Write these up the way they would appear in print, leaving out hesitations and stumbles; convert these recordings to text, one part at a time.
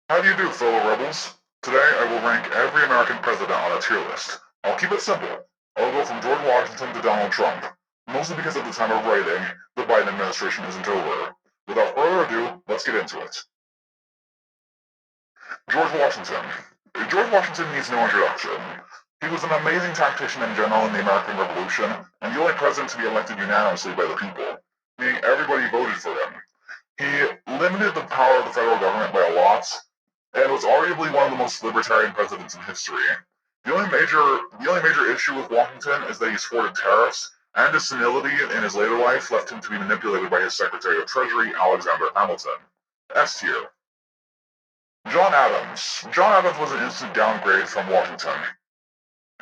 How do you do, fellow rebels? Today I will rank every American president on a tier list. I'll keep it simple. I'll go from George Washington to Donald Trump, mostly because at the time of writing, the Biden administration isn't over. Without further ado, let's get into it. George Washington. George Washington needs no introduction. He was an amazing tactician and general in the American Revolution, and the only president to be elected unanimously by the people, meaning everybody voted for him. He limited the power of the federal government by a lot, and was arguably one of the most libertarian presidents in history. The only major issue with Washington is that he supported tariffs, and his senility in his later life left him to be manipulated by his Secretary of Treasury, Alexander Hamilton. S tier. John Adams. John Adams was an instant downgrade from Washington.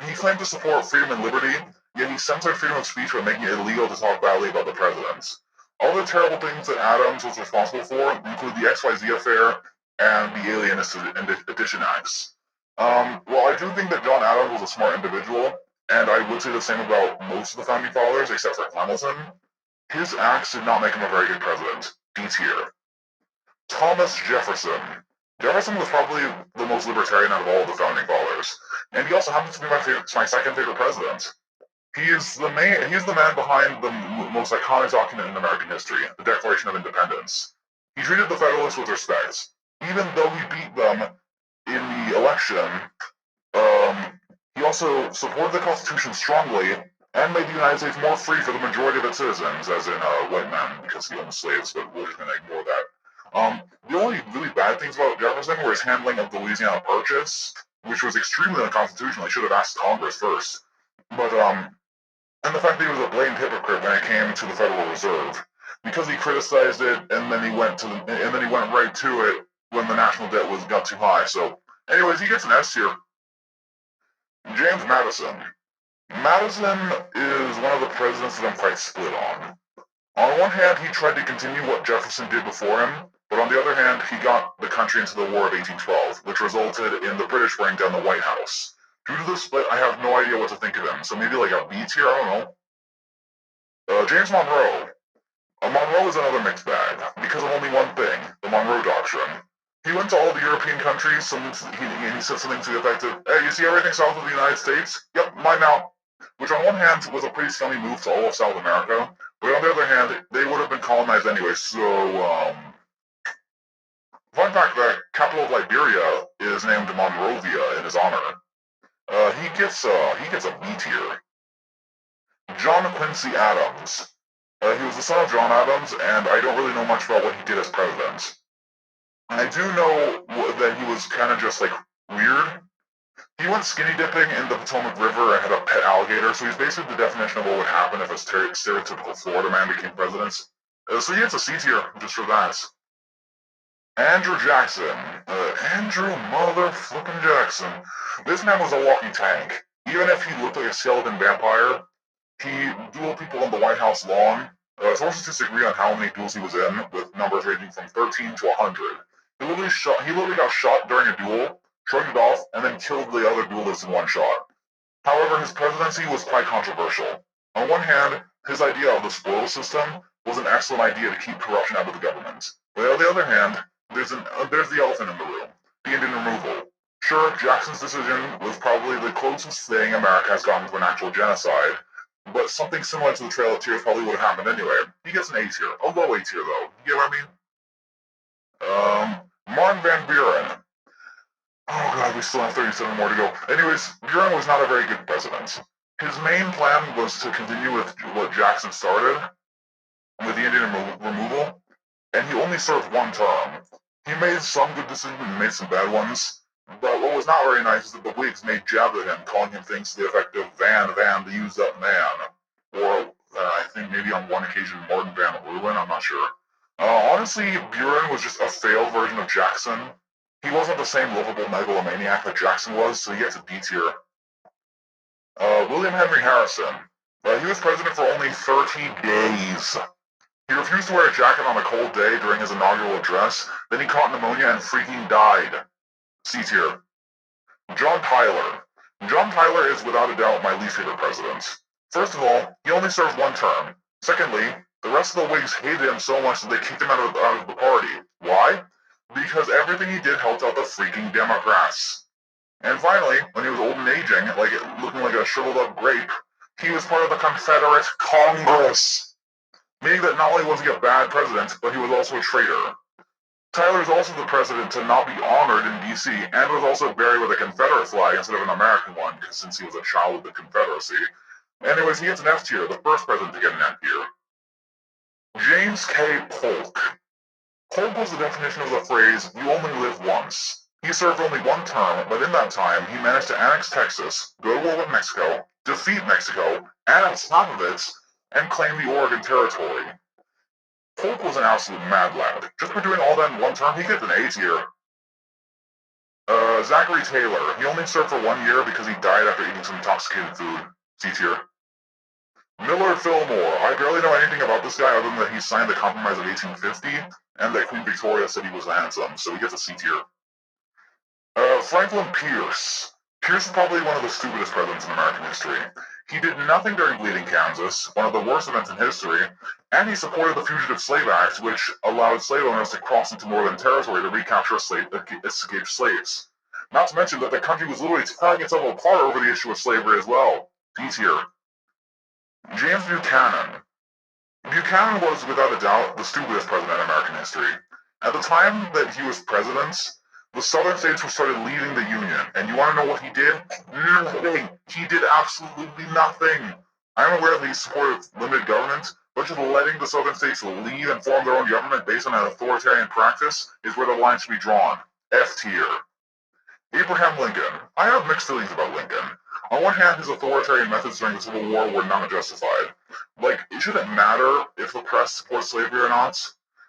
He claimed to support freedom and liberty, yet he censored freedom of speech by making it illegal to talk badly about the president. All the terrible things that Adams was responsible for include the XYZ affair and the Alien Edition Acts. Well, I do think that John Adams was a smart individual, and I would say the same about most of the founding fathers, except for Hamilton. His acts did not make him a very good president. D tier. Thomas Jefferson. Jefferson was probably the most libertarian out of all of the founding fathers, and he also happens to be my second favorite president. He is the man behind the most iconic document in American history, the Declaration of Independence. He treated the Federalists with respect, even though he beat them in the election. He also supported the Constitution strongly and made the United States more free for the majority of its citizens, as in white men, because he owned slaves, but we're just going to ignore that. The only really bad things about Jefferson were his handling of the Louisiana Purchase, which was extremely unconstitutional. He should have asked Congress first. But and the fact that he was a blatant hypocrite when it came to the Federal Reserve, because he criticized it and then he went right to it when the national debt got too high. So, anyways, he gets an S here. James Madison. Madison is one of the presidents that I'm quite split on. On one hand, he tried to continue what Jefferson did before him, but on the other hand, he got the country into the War of 1812, which resulted in the British burning down the White House. Due to this split, I have no idea what to think of him, so maybe like a B tier, I don't know. James Monroe. Monroe is another mixed bag, because of only one thing, the Monroe Doctrine. He went to all the European countries, and he said something to the effect of, hey, you see everything south of the United States? Yep, mine now. Which on one hand was a pretty scummy move to all of South America, but on the other hand, they would have been colonized anyway, so, fun fact, the capital of Liberia is named Monrovia in his honor. He gets a B tier. John Quincy Adams. He was the son of John Adams, and I don't really know much about what he did as president. I do know that he was kind of just like weird. He went skinny dipping in the Potomac River and had a pet alligator, so he's basically the definition of what would happen if a stereotypical Florida man became president. So he gets a C tier just for that. Andrew Jackson. Andrew motherfucking Jackson. This man was a walking tank. Even if he looked like a skeleton vampire, he dueled people on the White House lawn. Sources disagree on how many duels he was in, with numbers ranging from 13 to 100. He literally got shot during a duel, shrugged it off, and then killed the other duelists in one shot. However, his presidency was quite controversial. On one hand, his idea of the spoils system was an excellent idea to keep corruption out of the government. But on the other hand, there's the elephant in the room, the Indian removal. Sure, Jackson's decision was probably the closest thing America has gotten to an actual genocide, but something similar to the Trail of Tears probably would have happened anyway. He gets an A tier, a low A tier though. You get what I mean? Martin Van Buren. Oh god, we still have 37 more to go. Anyways, Buren was not a very good president. His main plan was to continue with what Jackson started, with the Indian removal, and he only served one term. He made some good decisions and made some bad ones, but what was not very nice is that the Whigs made jabs at him, calling him things to the effect of Van, the used up man. Or, I think maybe on one occasion, Martin Van Ruin, I'm not sure. Honestly, Buren was just a failed version of Jackson. He wasn't the same lovable megalomaniac that Jackson was, so he gets a D tier. William Henry Harrison. He was president for only 30 days. He refused to wear a jacket on a cold day during his inaugural address, then he caught pneumonia and freaking died. C tier. John Tyler. John Tyler is without a doubt my least favorite president. First of all, he only served one term. Secondly, the rest of the Whigs hated him so much that they kicked him out of the party. Why? because everything he did helped out the freaking Democrats. And finally, when he was old and aging, like looking like a shriveled up grape, he was part of the Confederate Congress, meaning that not only was he a bad president, but he was also a traitor. Tyler is also the president to not be honored in DC, and was also buried with a Confederate flag instead of an American one, since he was a child of the Confederacy. Anyways, he gets an F tier, the first president to get an F tier. James K. Polk. Polk was the definition of the phrase, you only live once. He served only one term, but in that time, he managed to annex Texas, go to war with Mexico, defeat Mexico, annex half of it, and claim the Oregon Territory. Polk was an absolute mad lad. Just for doing all that in one term, he gets an A tier. Zachary Taylor. He only served for 1 year because he died after eating some intoxicated food. C tier. Millard Fillmore. I barely know anything about this guy other than that he signed the Compromise of 1850 and that Queen Victoria said he was handsome, so he gets a C tier. Franklin Pierce. Pierce is probably one of the stupidest presidents in American history. He did nothing during Bleeding Kansas, one of the worst events in history, and he supported the Fugitive Slave Act, which allowed slave owners to cross into Northern Territory to recapture escaped slaves. Not to mention that the country was literally tearing itself apart over the issue of slavery as well. D tier. James Buchanan. Buchanan was, without a doubt, the stupidest president in American history. At the time that he was president, the southern states were started leaving the Union, and you want to know what he did? Nothing. He did absolutely nothing. I'm aware that he supported limited government, but just letting the southern states leave and form their own government based on an authoritarian practice is where the line should be drawn. F tier. Abraham Lincoln. I have mixed feelings about Lincoln. On one hand, his authoritarian methods during the Civil War were not justified. Like, it shouldn't matter if the press supports slavery or not.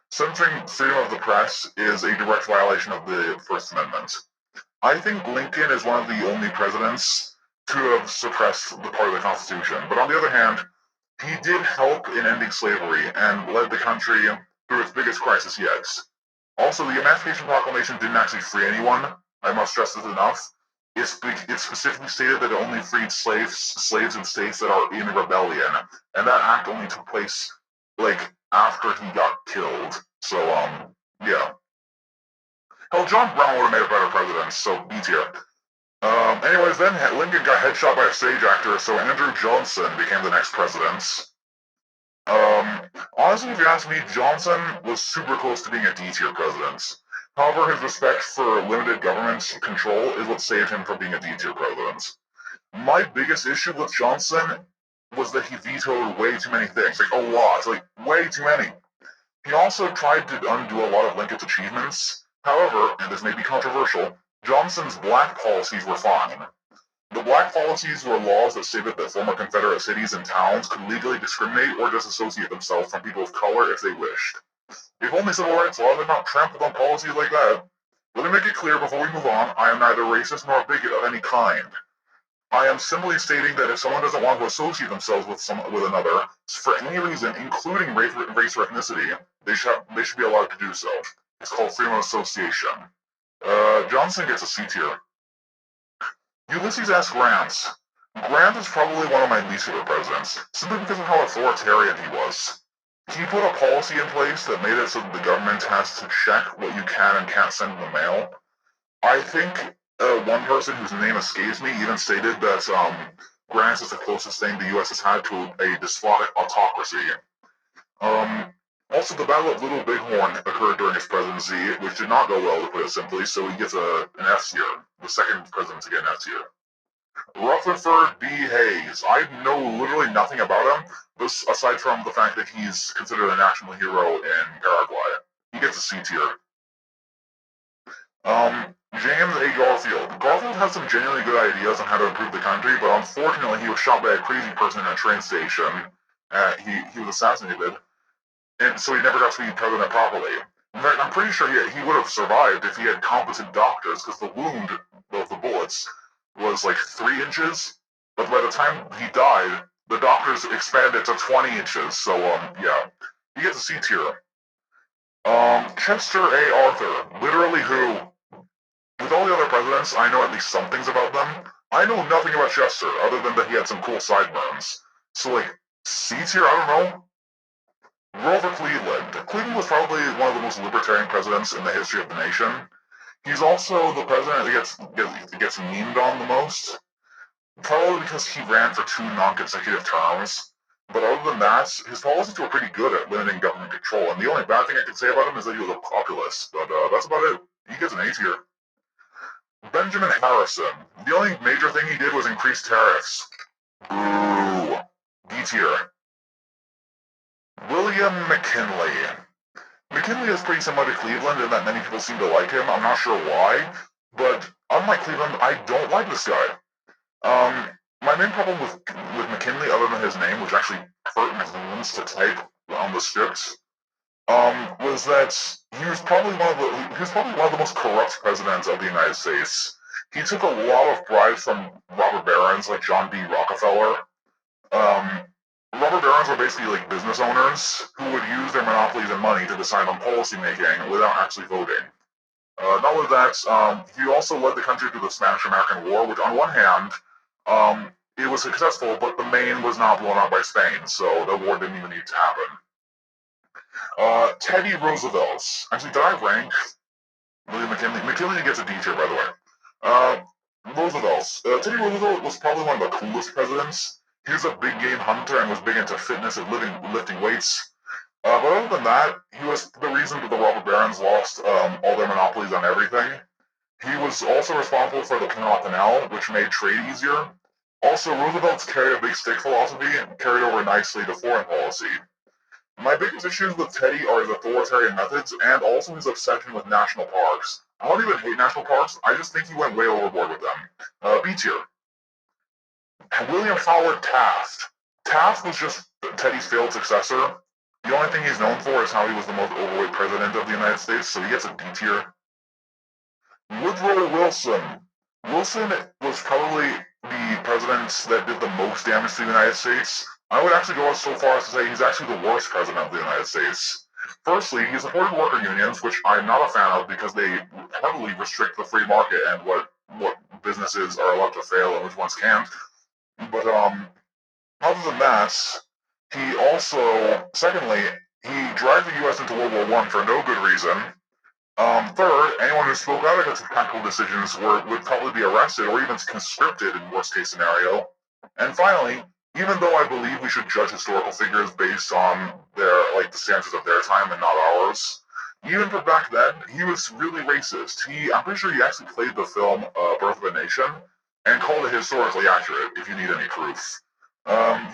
Censoring freedom of the press is a direct violation of the First Amendment. I think Lincoln is one of the only presidents to have suppressed the part of the Constitution. But on the other hand, he did help in ending slavery and led the country through its biggest crisis yet. Also, the Emancipation Proclamation didn't actually free anyone. I must stress this enough. It specifically stated that it only freed slaves in states that are in rebellion, and that act only took place, like, after he got killed. So, yeah. Hell, John Brown would have made a better president, so B tier. Anyways, then Lincoln got headshot by a stage actor, so Andrew Johnson became the next president. Honestly, if you ask me, Johnson was super close to being a D tier president. However, his respect for limited government control is what saved him from being a D tier president. My biggest issue with Johnson was that he vetoed way too many things, like a lot, like way too many. He also tried to undo a lot of Lincoln's achievements. However, and this may be controversial, Johnson's black policies were fine. The black policies were laws that stated that former Confederate cities and towns could legally discriminate or disassociate themselves from people of color if they wished. If only civil rights laws had not trampled on policies like that. Let me make it clear before we move on, I am neither racist nor a bigot of any kind. I am simply stating that if someone doesn't want to associate themselves with another, for any reason, including race or ethnicity, they should be allowed to do so. It's called freedom of association. Johnson gets a C tier. Ulysses S. Grant. Grant is probably one of my least favorite presidents, simply because of how authoritarian he was. He put a policy in place that made it so that the government has to check what you can and can't send in the mail. I think one person whose name escapes me even stated that Grant is the closest thing the U.S. has had to a despotic autocracy. Also, the Battle of Little Bighorn occurred during his presidency, which did not go well, to put it simply, so he gets an F tier, the second president to get an F tier. Rutherford B. Hayes. I know literally nothing about him, aside from the fact that he's considered a national hero in Paraguay. He gets a C tier. James A. Garfield. Garfield has some genuinely good ideas on how to improve the country, but unfortunately he was shot by a crazy person in a train station. He was assassinated, and so he never got to be president properly. In fact, I'm pretty sure he would have survived if he had competent doctors, because the wound of the bullets was like 3 inches, but by the time he died, the doctors expanded to 20 inches, so, yeah. He gets a C tier. Chester A. Arthur. Literally who? With all the other presidents, I know at least some things about them. I know nothing about Chester, other than that he had some cool sideburns. So, like, C tier, I don't know. Grover Cleveland. Cleveland was probably one of the most libertarian presidents in the history of the nation. He's also the president that gets memed on the most, probably because he ran for 2 non-consecutive terms. But other than that, his policies were pretty good at limiting government control, and the only bad thing I can say about him is that he was a populist. But that's about it. He gets an A tier. Benjamin Harrison. The only major thing he did was increase tariffs. Boo. D tier. William McKinley. McKinley is pretty similar to Cleveland in that many people seem to like him. I'm not sure why, but unlike Cleveland, I don't like this guy. My main problem with McKinley, other than his name, which actually hurt my hands to type on the script, was that he was probably one of the most corrupt presidents of the United States. He took a lot of bribes from robber barons like John D. Rockefeller. Robber barons were basically like business owners who would use their monopolies and money to decide on policy making without actually voting. Not only that, he also led the country through the Spanish-American War, which on one hand, it was successful, but the Maine was not blown up by Spain, so the war didn't even need to happen. Teddy Roosevelt. Actually, did I rank William McKinley? McKinley gets a D tier, by the way. Roosevelt. Teddy Roosevelt was probably one of the coolest presidents. He was a big game hunter and was big into fitness and lifting weights. But other than that, he was the reason that the robber barons lost all their monopolies on everything. He was also responsible for the Panama Canal, which made trade easier. Also, Roosevelt's carry a big stick philosophy carried over nicely to foreign policy. My biggest issues with Teddy are his authoritarian methods and also his obsession with national parks. I don't even hate national parks, I just think he went way overboard with them. B tier. William Howard Taft. Taft was just Teddy's failed successor. The only thing he's known for is how he was the most overweight president of the United States, so he gets a D tier. Woodrow Wilson. Wilson was probably the president that did the most damage to the United States. I would actually go so far as to say he's actually the worst president of the United States. Firstly, he supported worker unions, which I'm not a fan of because they heavily restrict the free market and what businesses are allowed to fail and which ones can't. But other than that, he also, secondly, he dragged the U.S. into World War I for no good reason. Third, anyone who spoke out against tactical decisions would probably be arrested or even conscripted in worst case scenario. And finally, even though I believe we should judge historical figures based on the standards of their time and not ours, even for back then, he was really racist. I'm pretty sure he actually played the film Birth of a Nation and called it historically accurate, if you need any proof.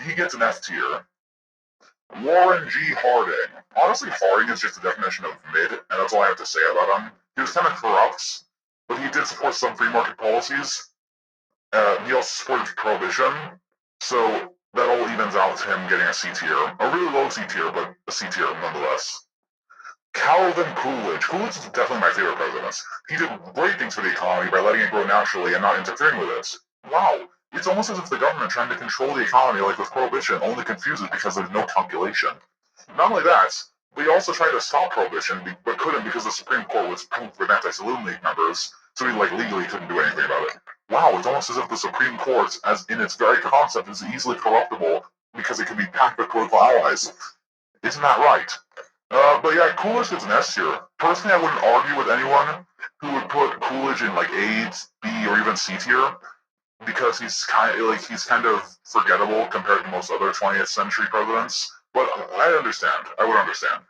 He gets an F tier. Warren G. Harding. Honestly, Harding is just a definition of mid, and that's all I have to say about him. He was kind of corrupt, but he did support some free market policies. He also supported prohibition, so that all evens out to him getting a C tier. A really low C tier, but a C tier nonetheless. Calvin Coolidge. Coolidge is definitely my favorite president. He did great things for the economy by letting it grow naturally and not interfering with it. Wow, it's almost as if the government trying to control the economy like with prohibition only confuses because there's no calculation. Not only that, they also tried to stop prohibition but couldn't because the Supreme Court was proof with anti-saloon league members, so he legally couldn't do anything about it. Wow, it's almost as if the Supreme Court, as in its very concept, is easily corruptible because it can be packed with political allies. Isn't that right? But yeah, Coolidge gets an S tier. Personally, I wouldn't argue with anyone who would put Coolidge in like A, B, or even C tier because he's kind of forgettable compared to most other 20th century presidents. But I understand. I would understand.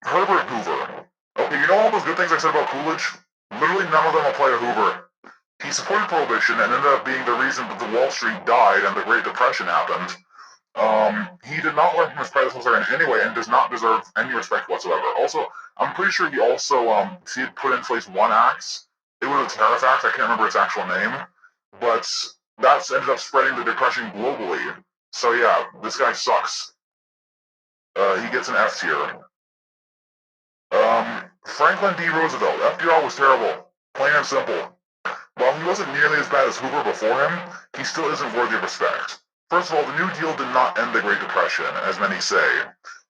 Herbert Hoover. Okay, you know all those good things I said about Coolidge? Literally none of them apply to Hoover. He supported prohibition and ended up being the reason that the Wall Street died and the Great Depression happened. He did not learn from his predecessor in any way and does not deserve any respect whatsoever. Also, I'm pretty sure he also he had put in place one act. It was a tariff act. I can't remember its actual name, but that ended up spreading the depression globally. So yeah, this guy sucks. He gets an F tier. Franklin D. Roosevelt. FDR was terrible, plain and simple. While he wasn't nearly as bad as Hoover before him, he still isn't worthy of respect. First of all, the New Deal did not end the Great Depression, as many say.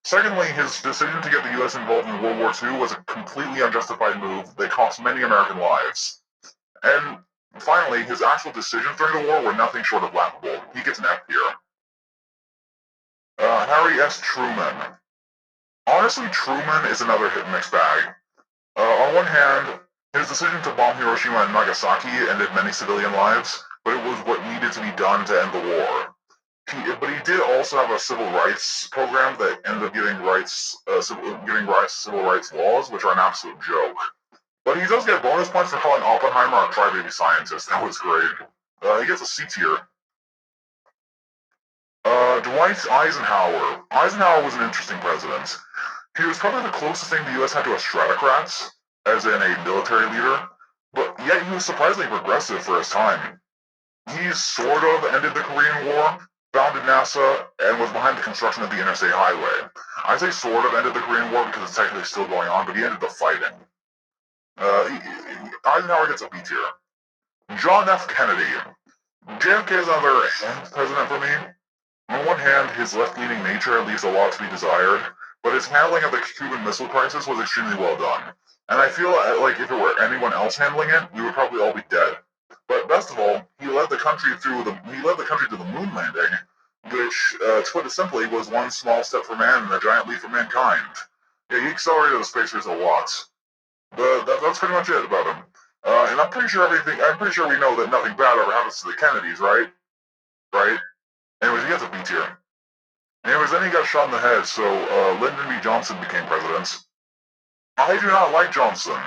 Secondly, his decision to get the U.S. involved in World War II was a completely unjustified move that cost many American lives. And finally, his actual decisions during the war were nothing short of laughable. He gets an F tier. Harry S. Truman. Honestly, Truman is another hit mixed bag. On one hand, his decision to bomb Hiroshima and Nagasaki ended many civilian lives, but it was what needed to be done to end the war. But he did also have a civil rights program that ended up giving civil rights laws, which are an absolute joke. But he does get bonus points for calling Oppenheimer a crybaby scientist. That was great. He gets a C tier. Dwight Eisenhower. Eisenhower was an interesting president. He was probably the closest thing the U.S. had to a stratocrat, as in a military leader, but yet he was surprisingly progressive for his time. He sort of ended the Korean War, founded NASA, and was behind the construction of the interstate highway. I say sort of ended the Korean War because it's technically still going on, but he ended the fighting. Eisenhower gets a B tier. John F. Kennedy. JFK is another president for me. On one hand, his left-leaning nature leaves a lot to be desired, but his handling of the Cuban Missile Crisis was extremely well done. And I feel like if it were anyone else handling it, we would probably all be dead. But best of all, he led the country to the moon landing, which, to put it simply, was one small step for man and a giant leap for mankind. Yeah, he accelerated the space race a lot. But that's pretty much it about him. And I'm pretty sure we know that nothing bad ever happens to the Kennedys, right? Right? Anyways, he gets a B tier. Anyways, then he got shot in the head, so Lyndon B. Johnson became president. I do not like Johnson.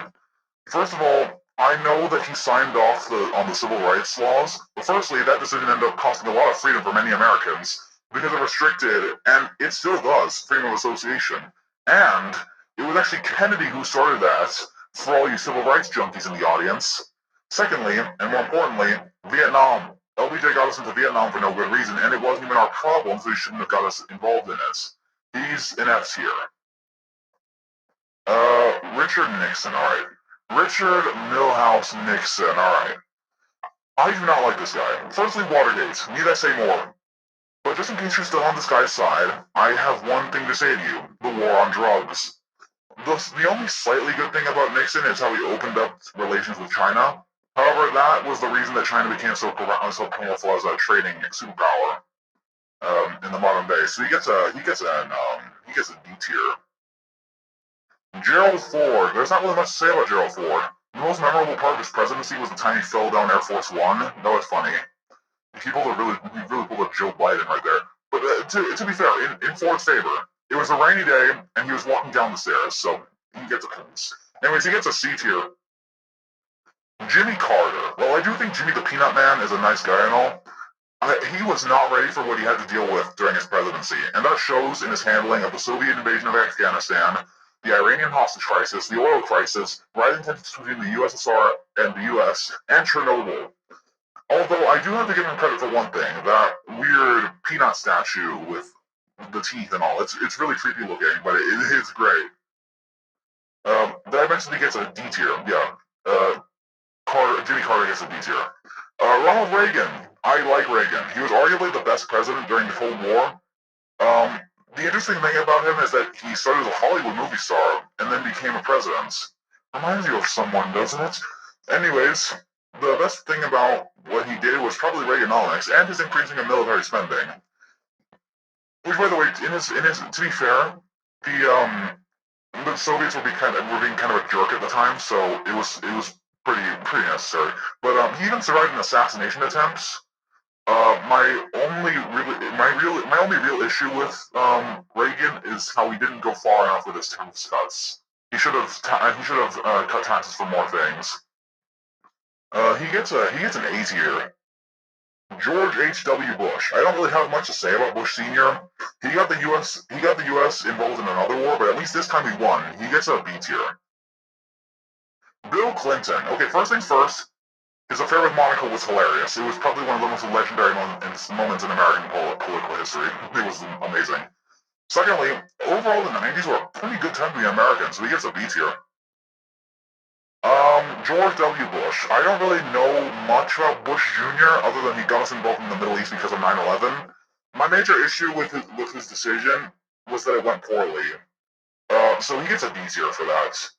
First of all, I know that he signed off on the civil rights laws, but firstly, that decision ended up costing a lot of freedom for many Americans because it restricted, and it still does, freedom of association. And it was actually Kennedy who started that, for all you civil rights junkies in the audience. Secondly, and more importantly, Vietnam. LBJ got us into Vietnam for no good reason, and it wasn't even our problem, so he shouldn't have got us involved in it. He's an F tier. Richard Nixon, alright. Richard Milhouse Nixon, alright. I do not like this guy. Firstly, Watergate. Need I say more? But just in case you're still on this guy's side, I have one thing to say to you. The war on drugs. The only slightly good thing about Nixon is how he opened up relations with China. However, that was the reason that China became so powerful as a trading superpower in the modern day. So he gets a D tier. Gerald Ford. There's not really much to say about Gerald Ford. The most memorable part of his presidency was the time he fell down Air Force One. That was funny. He really pulled a Joe Biden right there. But to be fair, in Ford's favor, it was a rainy day and he was walking down the stairs, so he gets a pass. Anyways, he gets a C tier. Jimmy Carter. Well, I do think Jimmy the Peanut Man is a nice guy and all. He was not ready for what he had to deal with during his presidency, and that shows in his handling of the Soviet invasion of Afghanistan, the Iranian hostage crisis, the oil crisis, rising tensions between the USSR and the US, and Chernobyl. Although I do have to give him credit for one thing, that weird peanut statue with the teeth and all. It's really creepy looking, but it is great. Did I mention he gets a D tier? Yeah. Jimmy Carter gets a D tier. Ronald Reagan. I like Reagan. He was arguably the best president during the Cold War. The interesting thing about him is that he started as a Hollywood movie star and then became a president. Reminds you of someone, doesn't it? Anyways, the best thing about what he did was probably Reaganomics and his increasing of military spending. Which, by the way, to be fair, the Soviets were being kind of a jerk at the time, so it was pretty necessary. But he even survived an assassination attempt. My only real issue with Reagan is how he didn't go far enough with his tax cuts. He should have cut taxes for more things. He gets an A tier. George H.W. Bush. I don't really have much to say about Bush Sr. He got the U.S. involved in another war, but at least this time he won. He gets a B tier. Bill Clinton. Okay, first things first. His affair with Monica was hilarious. It was probably one of the most legendary moments in American political history. It was amazing. Secondly, overall the 90s were a pretty good time to be American, so he gets a B tier. George W. Bush. I don't really know much about Bush Jr. other than he got us involved in the Middle East because of 9/11. My major issue with his decision was that it went poorly. So he gets a D tier for that.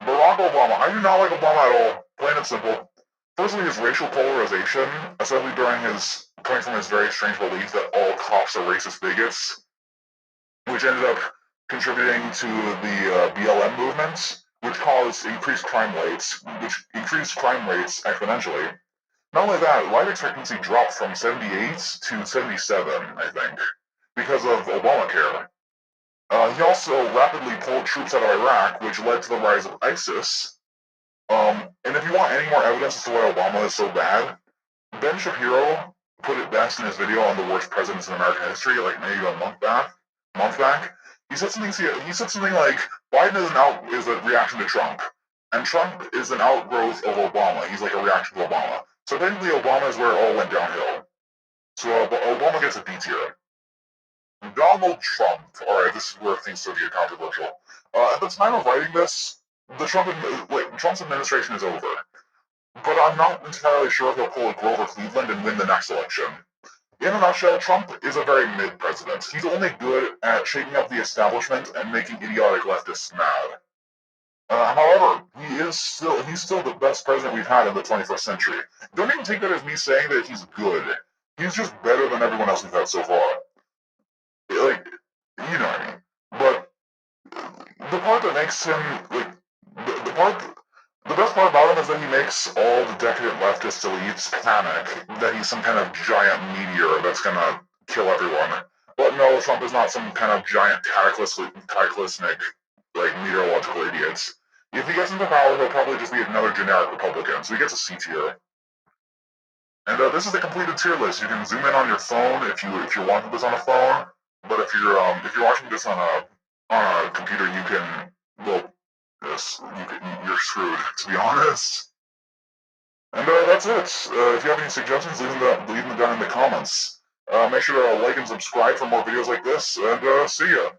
Barack Obama. I do not like Obama at all. Plain and simple. Firstly, his racial polarization, especially during his coming from his very strange belief that all cops are racist bigots, which ended up contributing to the BLM movement, which caused increased crime rates, exponentially. Not only that, life expectancy dropped from 78 to 77, I think, because of Obamacare. He also rapidly pulled troops out of Iraq, which led to the rise of ISIS. And if you want any more evidence as to why Obama is so bad, Ben Shapiro put it best in his video on the worst presidents in American history, like maybe a month back. He said something like Biden is a reaction to Trump, and Trump is an outgrowth of Obama. He's like a reaction to Obama. So technically, Obama is where it all went downhill. So Obama gets a D tier. Donald Trump. All right, this is where things start to get controversial. At the time of writing this, Trump's administration is over, but I'm not entirely sure if he'll pull a Grover Cleveland and win the next election. In a nutshell, Trump is a very mid-president. He's only good at shaking up the establishment and making idiotic leftists mad. However, he's still the best president we've had in the 21st century. Don't even take that as me saying that he's good. He's just better than everyone else we've had so far. Like, you know what I mean. But the part that makes him the best part about him is that he makes all the decadent leftist elites panic that he's some kind of giant meteor that's gonna kill everyone. But no, Trump is not some kind of giant cataclysmic like meteorological idiot. If he gets into power, he'll probably just be another generic Republican, so he gets a C tier. And this is the completed tier list. You can zoom in on your phone if you're watching this on a phone. But if you're watching this on a computer, you can you're screwed, to be honest. And that's it. If you have any suggestions, leave them down in the comments. Make sure to like and subscribe for more videos like this, and see ya.